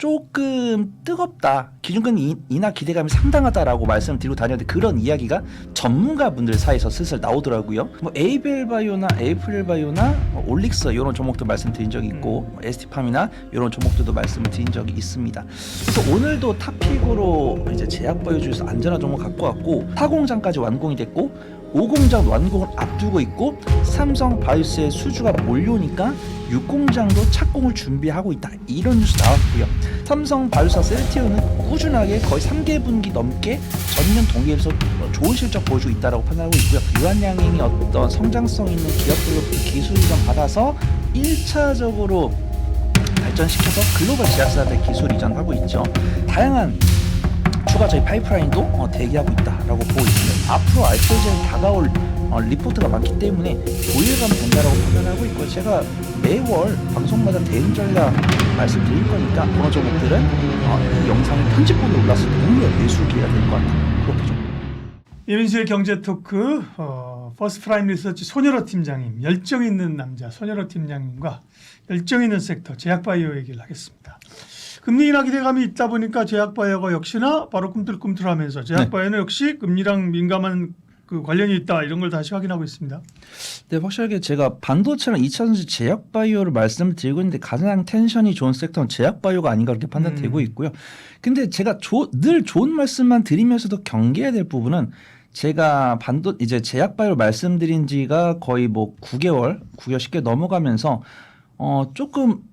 조금 뜨겁다. 기준금리 인하 기대감이 상당하다라고 말씀드리고 다녔는데 그런 이야기가 전문가분들 사이에서 슬슬 나오더라고요. 뭐 에이벨바이오나 에이프릴바이오나 올릭스 이런 종목도 말씀드린 적이 있고 ST팜이나 이런 종목들도 말씀을 드린 적이 있습니다. 그래서 오늘도 탑픽으로 이제 제약바이오 중에서 안전한 종목 갖고 왔고 4공장까지 완공이 됐고 5공장 완공을 앞두고 있고 삼성바이오스의 수주가 몰려오니까 6공장도 착공을 준비하고 있다. 이런 뉴스 나왔고요. 삼성바이오스와 셀티오는 꾸준하게 거의 3개분기 넘게 전년 동기에서 좋은 실적 보여주고 있다고 판단하고 있고요. 유한양행이 어떤 성장성 있는 기업들로부터 기술 이전 받아서 1차적으로 발전시켜서 글로벌 제약사한테 기술 이전하고 있죠. 다양한 추가 저희 파이프라인도 대기하고 있다라고 보고 있습니다. 앞으로 알트로젠 다가올 리포트가 많기 때문에 보유감 된다라고 판단하고 있고 제가 매월 방송마다 대응 전략 말씀드릴 거니까 그런 종목들은 이 영상을 편집본에 올랐을 때 오히려 매수 기회가 될 것 같다. 그렇게 좀. 이민수의 경제 토크 퍼스트프라임 리서치 손열호 팀장님, 열정 있는 남자 손열호 팀장님과 열정 있는 섹터 제약바이오 얘기를 하겠습니다. 금리 인하 기대감이 있다 보니까 제약바이오가 역시나 바로 꿈틀꿈틀하면서 제약바이오는 역시 금리랑 민감한 그 관련이 있다 이런 걸 다시 확인하고 있습니다. 네, 확실하게 제가 반도체랑 2차전지 제약바이오를 말씀을 드리고 있는데 가장 텐션이 좋은 섹터는 제약바이오가 아닌가 그렇게 판단되고 있고요. 근데 제가 늘 좋은 말씀만 드리면서도 경계해야 될 부분은 제가 이제 제약바이오 말씀드린 지가 거의 뭐 9개월 10개월 넘어가면서 조금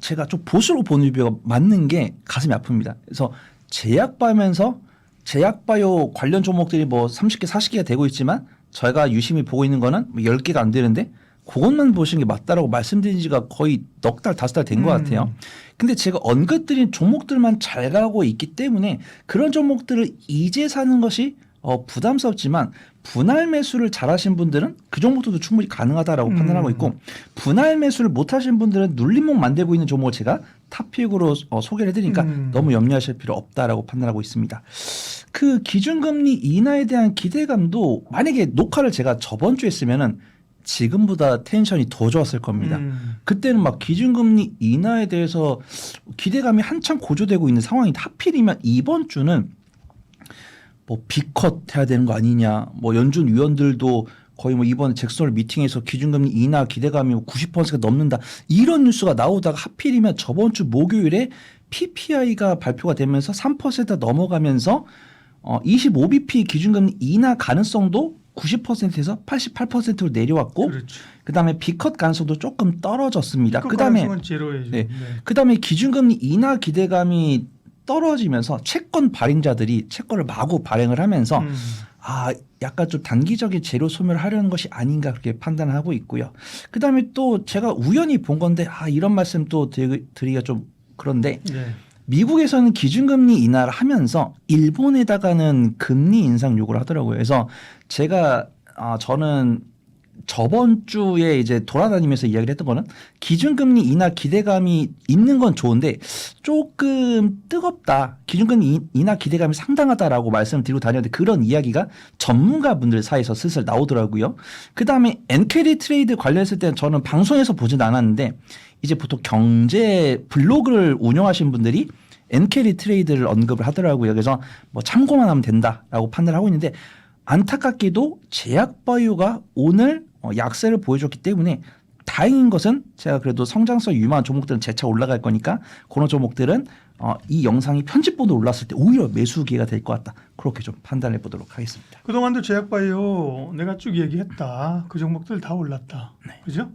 제가 좀 보수로 보는 리뷰가 맞는 게 가슴이 아픕니다. 그래서 제약바이오 관련 종목들이 뭐 30개, 40개가 되고 있지만 저희가 유심히 보고 있는 거는 10개가 안 되는데 그것만 보시는 게 맞다라고 말씀드린 지가 거의 넉 달, 5달 된 것 같아요. 근데 제가 언급드린 종목들만 잘 가고 있기 때문에 그런 종목들을 이제 사는 것이 부담스럽지만 분할 매수를 잘하신 분들은 그 종목들도 충분히 가능하다라고 판단하고 있고 분할 매수를 못하신 분들은 눌림목 만들고 있는 종목을 제가 탑픽으로 소개를 해드리니까 너무 염려하실 필요 없다라고 판단하고 있습니다. 그 기준금리 인하에 대한 기대감도 만약에 녹화를 제가 저번 주에 했으면은 지금보다 텐션이 더 좋았을 겁니다. 그때는 막 기준금리 인하에 대해서 기대감이 한참 고조되고 있는 상황인데 하필이면 이번 주는 뭐 비컷 해야 되는 거 아니냐. 뭐 연준 위원들도 거의 뭐 이번 잭슨홀 미팅에서 기준금리 인하 기대감이 90%가 넘는다. 이런 뉴스가 나오다가 하필이면 저번 주 목요일에 PPI가 발표가 되면서 3% 넘어가면서 25bp 기준금리 인하 가능성도 90%에서 88%로 내려왔고 그렇죠. 그다음에 비컷 가능성도 조금 떨어졌습니다. 그다음에 그다음에 기준금리 인하 기대감이 떨어지면서 채권 발행자들이 채권을 마구 발행을 하면서 약간 좀 단기적인 재료 소멸을 하려는 것이 아닌가 그렇게 판단을 하고 있고요. 그다음에 또 제가 우연히 본 건데 이런 말씀 또 드리기가 좀 그런데 미국에서는 기준금리 인하를 하면서 일본에다가는 금리 인상 요구를 하더라고요. 그래서 저는 저번 주에 이제 돌아다니면서 이야기를 했던 거는 기준금리 인하 기대감이 있는 건 좋은데 조금 뜨겁다. 기준금리 인하 기대감이 상당하다라고 말씀을 드리고 다녔는데 그런 이야기가 전문가분들 사이에서 슬슬 나오더라고요. 그다음에 엔캐리 트레이드 관련했을 때는 저는 방송에서 보진 않았는데 이제 보통 경제 블로그를 운영하신 분들이 엔캐리 트레이드를 언급을 하더라고요. 그래서 뭐 참고만 하면 된다라고 판단을 하고 있는데 안타깝게도 제약바이오가 오늘 약세를 보여줬기 때문에 다행인 것은 제가 그래도 성장성 유망한 종목들은 재차 올라갈 거니까 그런 종목들은 이 영상이 편집본으로 올랐을 때 오히려 매수 기회가 될 것 같다. 그렇게 좀 판단해 보도록 하겠습니다. 그동안도 제약바이오 내가 쭉 얘기했다. 그 종목들 다 올랐다. 그죠?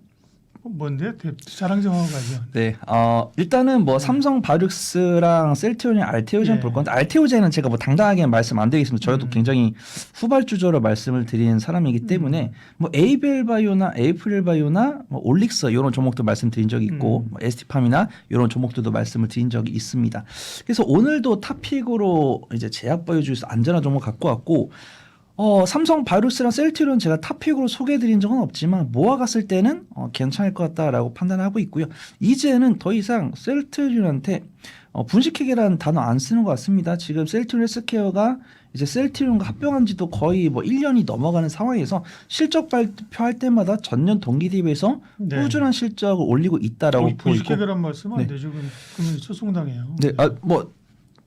뭔데? 자랑 좀 하고 가죠. 네, 일단은 뭐 삼성 바이오닉스랑 셀티온이랑 알테오젠 볼 건데 알테오젠은 제가 뭐 당당하게 말씀 안 드리겠습니다. 저희도 굉장히 후발주저로 말씀을 드리는 사람이기 때문에 뭐 에이벨바이오나 에이프릴바이오나 뭐 올릭스 이런 종목도 말씀드린 적이 있고 뭐 ST팜이나 이런 종목들도 말씀을 드린 적이 있습니다. 그래서 오늘도 탑픽으로 이제 제약바이오 중에서 안전한 종목 갖고 왔고 삼성 바이오로스랑 셀트리온 제가 탑픽으로 소개해드린 적은 없지만 모아갔을 때는 괜찮을 것 같다라고 판단하고 있고요. 이제는 더 이상 셀트리온한테 분식회계라는 단어 안 쓰는 것 같습니다. 지금 셀트리온 헬스케어가 이제 셀트리온과 합병한 지도 거의 뭐 1년이 넘어가는 상황에서 실적 발표할 때마다 전년 동기 대비해서 네. 꾸준한 실적을 올리고 있다라고 보고 있고. 분식회계란 말씀 안 네. 되죠. 그러면 소송당해요. 네,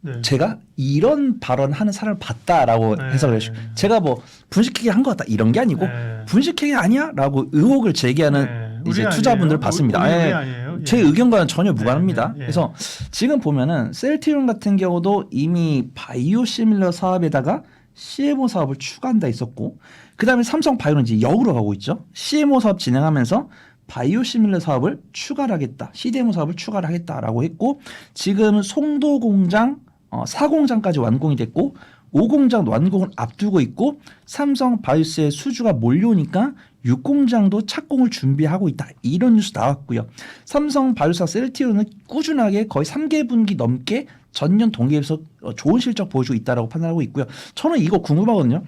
네. 제가 이런 발언하는 사람을 봤다라고 네. 해석을 해주시고 제가 뭐 분식회계 한 것 같다 이런 게 아니고 네. 분식회계 아니야라고 의혹을 제기하는 네. 이제 우리 투자분들 아니에요. 봤습니다. 우리 예. 아니에요. 제 예. 의견과는 전혀 무관합니다. 네, 네, 예. 그래서 지금 보면은 셀트리온 같은 경우도 이미 바이오시밀러 사업에다가 CMO 사업을 추가한다 있었고 그다음에 삼성 바이오는 이제 역으로 가고 있죠. CMO 사업 진행하면서 바이오시밀러 사업을 추가를 하겠다. CDMO 사업을 추가를 하겠다라고 했고 지금 송도 공장 4공장까지 완공이 됐고 5공장 완공을 앞두고 있고 삼성 바이오스의 수주가 몰려오니까 6공장도 착공을 준비하고 있다. 이런 뉴스 나왔고요. 삼성 바이오스와 셀트리온은 꾸준하게 거의 3개분기 넘게 전년 동기에서 좋은 실적 보여주고 있다고 판단하고 있고요. 저는 이거 궁금하거든요.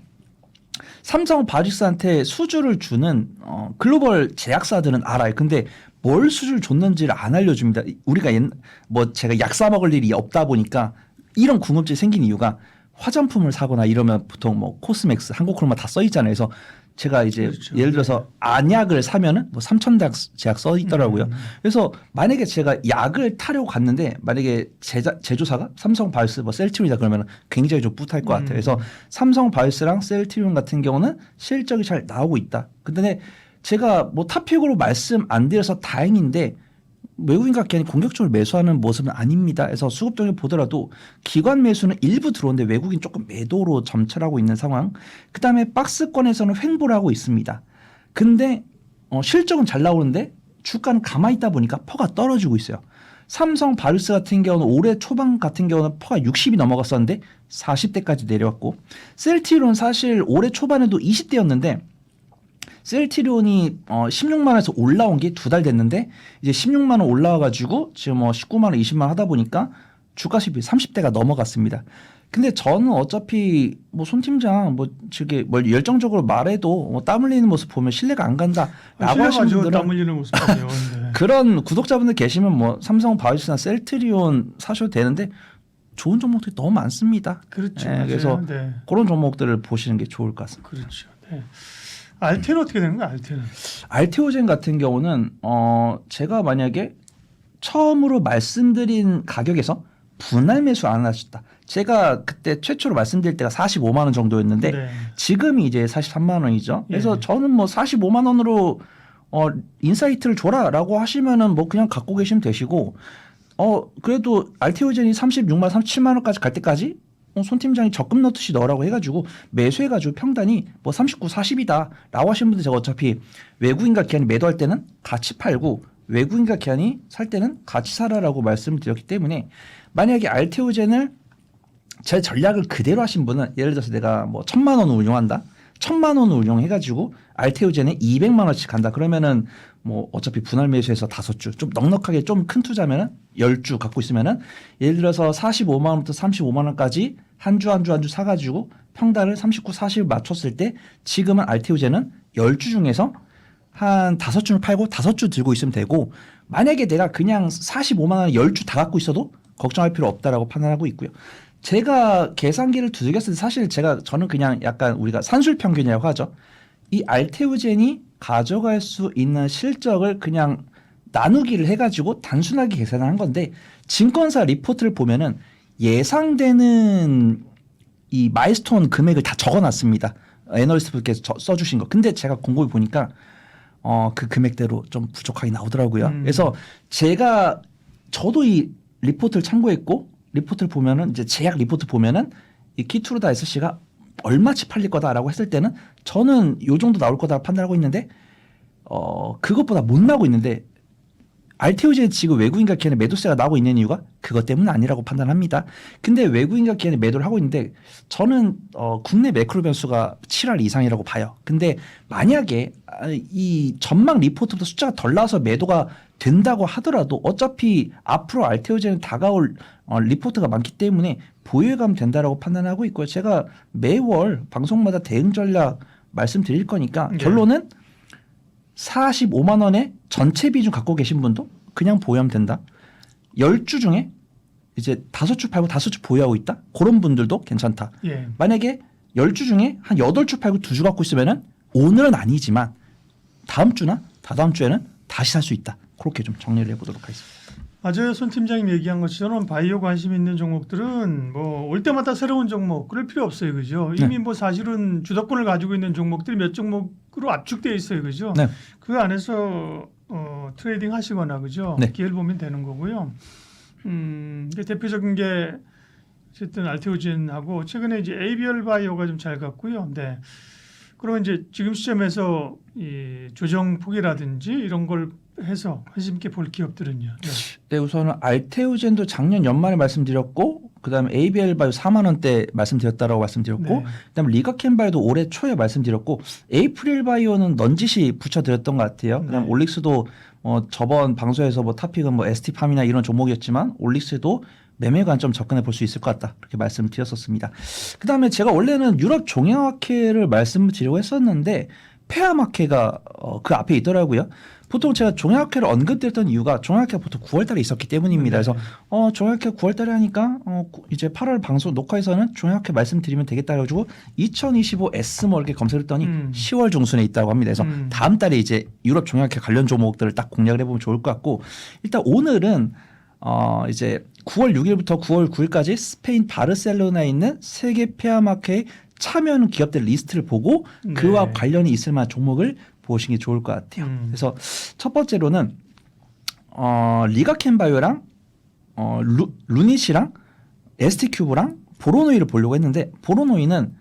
삼성 바이오스한테 수주를 주는 글로벌 제약사들은 알아요. 근데 뭘 수주를 줬는지를 안 알려줍니다. 우리가 제가 약 사 먹을 일이 없다 보니까 이런 궁금증이 생긴 이유가 화장품을 사거나 이러면 보통 뭐 코스맥스, 한국크로마 다 써 있잖아요. 그래서 제가 이제 그렇죠. 예를 들어서 안약을 사면은 뭐 삼천대학 제약 써 있더라고요. 그래서 만약에 제가 약을 타려고 갔는데 만약에 제조사가 삼성 바이오스 뭐 셀트리온이다 그러면 굉장히 좀 뿌듯할 것 같아요. 그래서 삼성 바이오스랑 셀트리온 같은 경우는 실적이 잘 나오고 있다. 근데 제가 뭐 탑픽으로 말씀 안 드려서 다행인데 외국인 각기관이 공격적으로 매수하는 모습은 아닙니다. 그래서 수급동에 보더라도 기관 매수는 일부 들어오는데 외국인 조금 매도로 점철하고 있는 상황. 그다음에 박스권에서는 횡보를 하고 있습니다. 근데 실적은 잘 나오는데 주가는 가만히 있다 보니까 퍼가 떨어지고 있어요. 삼성 바이오스 같은 경우는 올해 초반 같은 경우는 퍼가 60이 넘어갔었는데 40대까지 내려왔고 셀트리온 사실 올해 초반에도 20대였는데 셀트리온이 16만 원에서 올라온 게 2달 됐는데 이제 16만 원 올라와 가지고 지금 19만 원, 20만 원 하다 보니까 주가 수익이 30대가 넘어갔습니다. 근데 저는 어차피 뭐 손 팀장 저게 뭘 열정적으로 말해도 땀 흘리는 모습 보면 신뢰가 안 간다라고 하시는 분들은 땀 흘리는 모습이요. 네. 그런 구독자분들 계시면 뭐 삼성 바이오스나 셀트리온 사셔도 되는데 좋은 종목들이 너무 많습니다. 그렇죠. 예, 그래서 네. 그런 종목들을 보시는 게 좋을 것 같습니다. 그렇죠. 네. 알테는 어떻게 되는 거야? 알테는. 알테오젠 같은 경우는 제가 만약에 처음으로 말씀드린 가격에서 분할 매수 안 하셨다. 제가 그때 최초로 말씀드릴 때가 45만 원 정도였는데 네. 지금이 이제 43만 원이죠. 그래서 예. 저는 뭐 45만 원으로 인사이트를 줘라라고 하시면은 뭐 그냥 갖고 계시면 되시고 그래도 알테오젠이 36만 원, 37만 원까지 갈 때까지 손 팀장이 적금 넣듯이 넣으라고 해가지고 매수해가지고 평단이 뭐 39, 40이다 라고 하시는 분들 제가 어차피 외국인과 기관이 매도할 때는 같이 팔고 외국인과 기관이 살 때는 같이 사라라고 말씀을 드렸기 때문에 만약에 알테오젠을 제 전략을 그대로 하신 분은 예를 들어서 내가 뭐 1,000만 원을 운용한다. 1,000만 원을 운용해가지고 알테오젠에 200만 원씩 간다. 그러면은 뭐 어차피 분할 매수해서 5주 좀 넉넉하게 좀 큰 투자면은 10주 갖고 있으면은 예를 들어서 45만 원부터 35만 원까지 한 주 한 주 한 주 사가지고 평단을 39, 40을 맞췄을 때 지금은 알테오젠은 10주 중에서 한 5주를 팔고 5주 들고 있으면 되고 만약에 내가 그냥 45만 원 10주 다 갖고 있어도 걱정할 필요 없다라고 판단하고 있고요. 제가 계산기를 두들겼을 때 사실 저는 그냥 약간 우리가 산술평균이라고 하죠. 이 알테오젠이 가져갈 수 있는 실적을 그냥 나누기를 해가지고 단순하게 계산을 한 건데 증권사 리포트를 보면은 예상되는 이 마일스톤 금액을 다 적어놨습니다. 애널리스트분께서 써주신 거. 근데 제가 곰곰이 보니까 그 금액대로 좀 부족하게 나오더라고요. 그래서 저도 이 리포트를 참고했고 리포트를 보면은 이제 제약 리포트 보면은 이 키투르다 SC가 얼마치 팔릴 거다라고 했을 때는 저는 요 정도 나올 거다 판단하고 있는데 그것보다 못 나오고 있는데 알테오젠 지금 외국인과 기관의 매도세가 나오고 있는 이유가 그것 때문은 아니라고 판단합니다. 근데 외국인과 기관의 매도를 하고 있는데 저는 국내 매크로 변수가 7할 이상이라고 봐요. 근데 만약에 이 전망 리포트부터 숫자가 덜 나와서 매도가 된다고 하더라도 어차피 앞으로 알테오젠은 다가올 리포트가 많기 때문에 보유해가면 된다라고 판단하고 있고요. 제가 매월 방송마다 대응 전략 말씀드릴 거니까 네. 결론은 45만 원에 전체 비중 갖고 계신 분도 그냥 보유하면 된다. 10주 중에 이제 5주 팔고 5주 보유하고 있다. 그런 분들도 괜찮다. 예. 만약에 10주 중에 한 8주 팔고 2주 갖고 있으면은 오늘은 아니지만 다음 주나 다다음 주에는 다시 살 수 있다. 그렇게 좀 정리를 해보도록 하겠습니다. 맞아요. 손 팀장님 얘기한 것처럼 바이오 관심 있는 종목들은 뭐 올 때마다 새로운 종목 그럴 필요 없어요. 그죠? 이미 뭐 사실은 주도권을 가지고 있는 종목들이 몇 종목으로 압축되어 있어요. 그죠? 네. 그 안에서 트레이딩 하시거나 그죠? 네. 기회를 보면 되는 거고요. 이게 대표적인 게 어쨌든 알테오젠하고 최근에 이제 에이비얼 바이오가 좀 잘 갔고요. 네. 그러면 이제 지금 시점에서 이 조정 폭이라든지 이런 걸 해서 관심 있게 볼 기업들은요. 네. 네, 우선은 알테오젠도 작년 연말에 말씀드렸고, 그다음에 ABL 바이오 4만 원대 말씀드렸다라고 말씀드렸고, 네. 그다음에 리가켄 바이오도 올해 초에 말씀드렸고, 에이프릴 바이오는 넌지시 붙여드렸던 것 같아요. 그다음 네. 올릭스도 저번 방송에서 뭐 탑픽은 뭐 ST팜이나 이런 종목이었지만 올릭스도 매매 관점 접근해 볼 수 있을 것 같다. 그렇게 말씀드렸었습니다. 그다음에 제가 원래는 유럽 종양학회를 말씀드리려고 했었는데 폐암학회가 그 앞에 있더라고요. 보통 제가 종양학회를 언급드렸던 이유가 종양학회가 보통 9월 달에 있었기 때문입니다. 네. 그래서 종양학회 9월 달에 하니까 이제 8월 방송 녹화에서는 종양학회 말씀드리면 되겠다 해가지고 2025 S모 이렇게 검색을 했더니 10월 중순에 있다고 합니다. 그래서 다음 달에 이제 유럽 종양학회 관련 종목들을 딱 공략을 해보면 좋을 것 같고, 일단 오늘은 이제 9월 6일부터 9월 9일까지 스페인 바르셀로나에 있는 세계 폐암학회에 참여하는 기업들 리스트를 보고 그와 네. 관련이 있을 만한 종목을 보시는 게 좋을 것 같아요. 그래서 첫 번째로는 리가켄 바이오랑 루닛이랑 ST큐브랑 보로노이를 보려고 했는데 보로노이는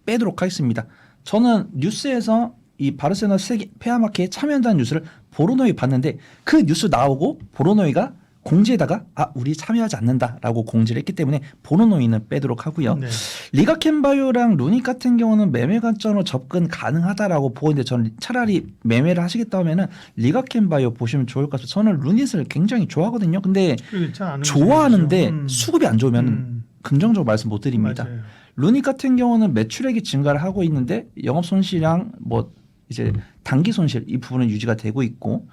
빼도록 하겠습니다. 저는 뉴스에서 이 바르셀로나 세계 폐암학회에 참여한다는 뉴스를 보로노이 봤는데 그 뉴스 나오고 보로노이가 공지에다가 우리 참여하지 않는다라고 공지를 했기 때문에 보로노이는 빼도록 하고요. 네. 리가켄 바이오랑 루닛 같은 경우는 매매 관점으로 접근 가능하다라고 보는데 저는 차라리 매매를 하시겠다 하면은 리가켄 바이오 보시면 좋을 것 같아요. 저는 루닛을 굉장히 좋아하거든요. 근데 좋아하는데 수급이 안 좋으면 긍정적으로 말씀 못 드립니다. 맞아요. 루닛 같은 경우는 매출액이 증가를 하고 있는데 영업 손실이랑 뭐 이제 단기 손실 이 부분은 유지가 되고 있고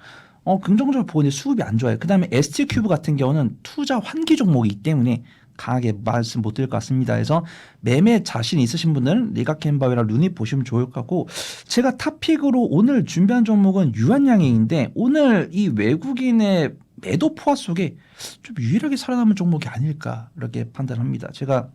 긍정적으로 보는데 수급이 안 좋아요. 그다음에 ST큐브 같은 경우는 투자 환기 종목이기 때문에 강하게 말씀 못 드릴 것 같습니다. 그래서 매매 자신 있으신 분들은 리가켄 바이오랑 루닛 보시면 좋을 것 같고, 제가 탑픽으로 오늘 준비한 종목은 유한양행인데 오늘 이 외국인의 매도 포화 속에 좀 유일하게 살아남은 종목이 아닐까 이렇게 판단합니다. 제가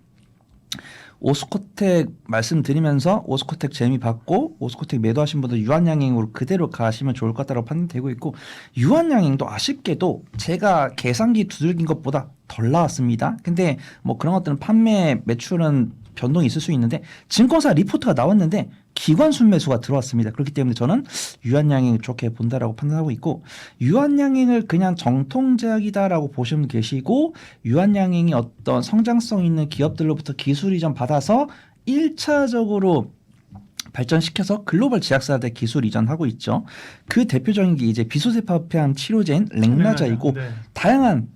오스코텍 말씀드리면서 오스코텍 재미 받고 오스코텍 매도하신 분들 유한양행으로 그대로 가시면 좋을 것 같다고 판단되고 있고, 유한양행도 아쉽게도 제가 계산기 두들긴 것보다 덜 나왔습니다. 근데 뭐 그런 것들은 판매 매출은 변동이 있을 수 있는데 증권사 리포트가 나왔는데 기관 순매수가 들어왔습니다. 그렇기 때문에 저는 유한양행을 좋게 본다라고 판단하고 있고, 유한양행을 그냥 정통제약이다라고 보시면 계시고, 유한양행이 어떤 성장성 있는 기업들로부터 기술 이전 받아서 1차적으로 발전시켜서 글로벌 제약사한테 기술 이전하고 있죠. 그 대표적인 게 이제 비소세파폐암 치료제인 렉나자이고 네. 다양한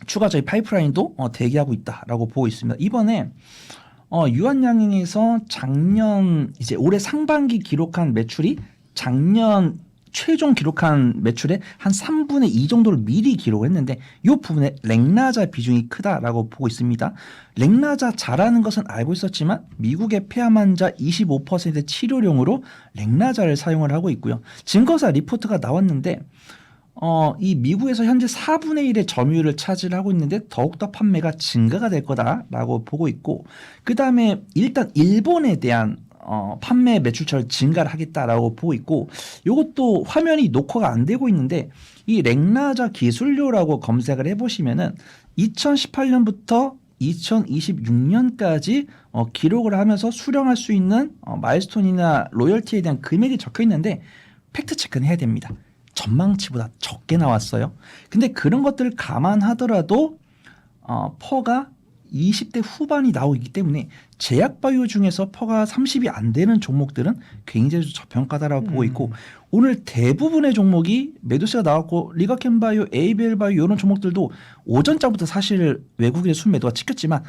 추가적인 파이프라인도 대기하고 있다라고 보고 있습니다. 이번에 유한양행에서 작년 이제 올해 상반기 기록한 매출이 작년 최종 기록한 매출의 한 3분의 2 정도를 미리 기록했는데 이 부분에 렉나자 비중이 크다라고 보고 있습니다. 렉나자 잘하는 것은 알고 있었지만 미국의 폐암 환자 25%의 치료용으로 렉나자를 사용을 하고 있고요. 증거사 리포트가 나왔는데 이 미국에서 현재 4분의 1의 점유율을 차지하고 있는데 더욱더 판매가 증가가 될 거다라고 보고 있고, 그 다음에 일단 일본에 대한 판매 매출처를 증가를 하겠다라고 보고 있고, 이것도 화면이 녹화가 안 되고 있는데 이 렉나자 기술료라고 검색을 해보시면은 2018년부터 2026년까지 기록을 하면서 수령할 수 있는 마일스톤이나 로열티에 대한 금액이 적혀 있는데 팩트 체크는 해야 됩니다. 전망치보다 적게 나왔어요. 근데 그런 것들을 감안하더라도 퍼가 20대 후반이 나오기 때문에 제약바이오 중에서 퍼가 30이 안 되는 종목들은 굉장히 좀 저평가다라고 보고 있고 오늘 대부분의 종목이 매도세가 나왔고 리가켄바이오, 에이벨바이오 이런 종목들도 오전장부터 사실 외국인의 순매도가 찍혔지만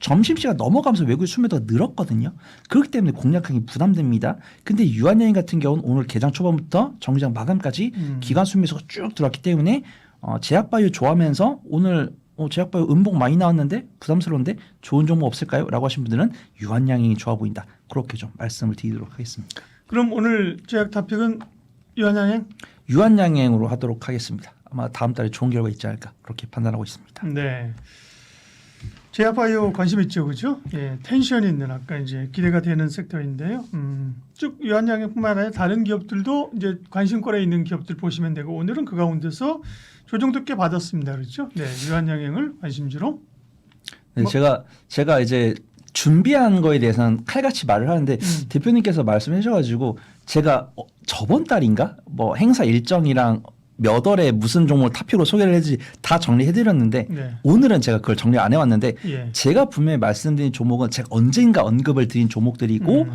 점심시간 넘어가면서 외국인 순매도가 늘었거든요. 그렇기 때문에 공략하기 부담됩니다. 근데 유한양행 같은 경우는 오늘 개장 초반부터 정기장 마감까지 기간 순매수가 쭉 들어왔기 때문에 제약바이오 좋아하면서 오늘 제약바이오 음봉 많이 나왔는데 부담스러운데 좋은 종목 없을까요? 라고 하신 분들은 유한양행이 좋아 보인다. 그렇게 좀 말씀을 드리도록 하겠습니다. 그럼 오늘 제약 탑픽은 유한양행? 유한양행으로 하도록 하겠습니다. 아마 다음 달에 좋은 결과 있지 않을까 그렇게 판단하고 있습니다. 네. 제약바이오 관심 있죠, 그죠? 예, 텐션 있는 아까 이제 기대가 되는 섹터인데요. 쭉 유한양행뿐만 아니라 다른 기업들도 이제 관심권에 있는 기업들 보시면 되고 오늘은 그 가운데서 조정도 꽤 받았습니다, 그렇죠? 네, 유한양행을 관심주로. 네, 제가 이제 준비한 거에 대해서는 칼같이 말을 하는데 대표님께서 말씀해 주셔가지고 제가 저번 달인가 뭐 행사 일정이랑 몇 월에 무슨 종목을 탑픽으로 소개를 해야지 다 정리해드렸는데 네. 오늘은 제가 그걸 정리 안 해왔는데 예. 제가 분명히 말씀드린 종목은 제가 언젠가 언급을 드린 종목들이고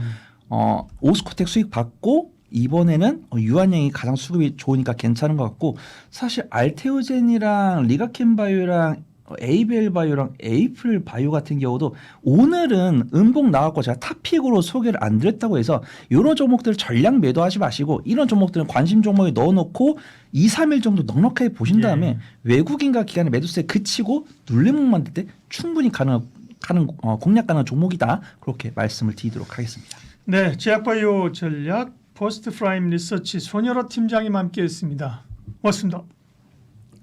오스코텍 수익 받고 이번에는 유한양이 가장 수급이 좋으니까 괜찮은 것 같고 사실 알테오젠이랑 리가켄바이오랑 에이벨바이오랑 에이플바이오 같은 경우도 오늘은 음봉 나왔고 제가 탑픽으로 소개를 안 드렸다고 해서 이런 종목들 전량 매도하지 마시고 이런 종목들은 관심 종목에 넣어놓고 2, 3일 정도 넉넉하게 보신 다음에 예. 외국인과 기관의 매도세 그치고 눌림목 만들 때 충분히 공략 가능한 종목이다. 그렇게 말씀을 드리도록 하겠습니다. 네, 제약바이오 전략 포스트 프라임 리서치 손여러 팀장님 함께했습니다. 고맙습니다.